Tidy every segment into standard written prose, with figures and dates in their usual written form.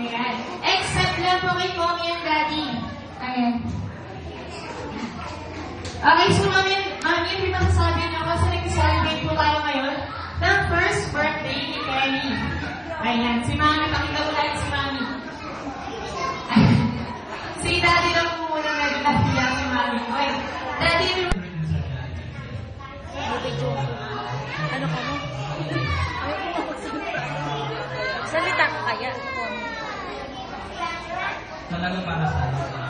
Ayan. Except lang po kay Mommy and Daddy. Ayan. Okay, so Mommy, may masasabi niyo kasi nag-celebrate po tayo ngayon ng first birthday ni Kelly. Ayan, si Mami, pakita ko tayo si Mami. Si Daddy lang po muna medyo nahiya si Mami. Okay, Daddy, Ano ka mo? Salita ka kaya? Talaga para sa akin,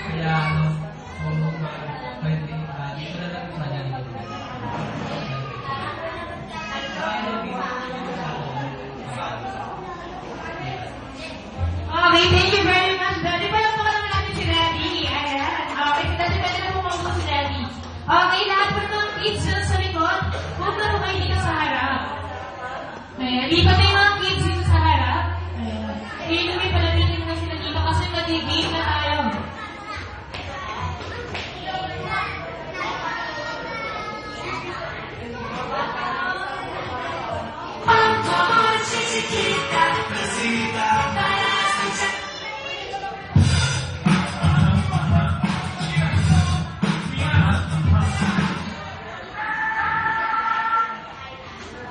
kaya kung pwede, dito na lang sa dyan. okay, thank you very much, Daddy. Pala po lang natin si Daddy. Ayan. Okay, si Daddy, pwede na po mga si Daddy. Okay, lahat po ng kids dyan sa likod, huwag na po kayo dito sa harap. Ayan, lipat na yung mga kids dito sa harap. Ayan. Kaya may palapitin na sila dito kasi mag-game na tayo.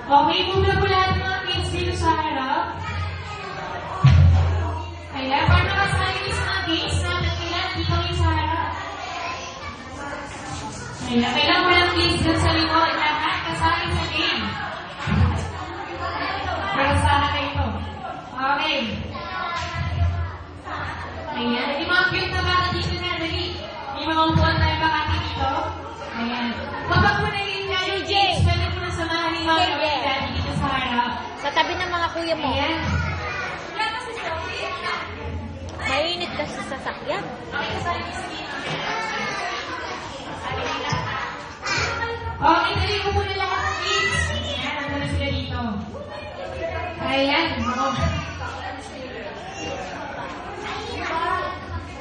Okay, move na po lahat ng mga kids dito sa harap. Kaya, para makasali sa mga games natin, kailangan dito kayo sa harap. Kaya, kailangan mo lang kids dyan sa likod. Lahat kasali sa game. Para sa akin ito. Okay. Ayan, hindi mga cute na baka dito na, dali. Hindi mga upuan tayo baka dito. Ayan. Kapag mo naging daddy James, pwede mo na samahan ni Mama and Daddy dito sa harap. Sa tabi ng mga kuya mo. Ayan. Mainit kasi sa sasakyan. Okay, dali ko muna lahat ng kids. Ayan, nandun na sila dito. Ayan.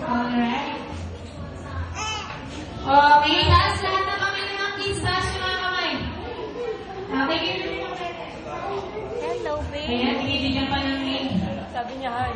Alright. Okay, taas lahat na kami ng mga kids. Taas yung mga kamay. Okay, ganyan yung mga Hello, babe. Ayan, binibigyan pa ng name. Sabi niya, hi.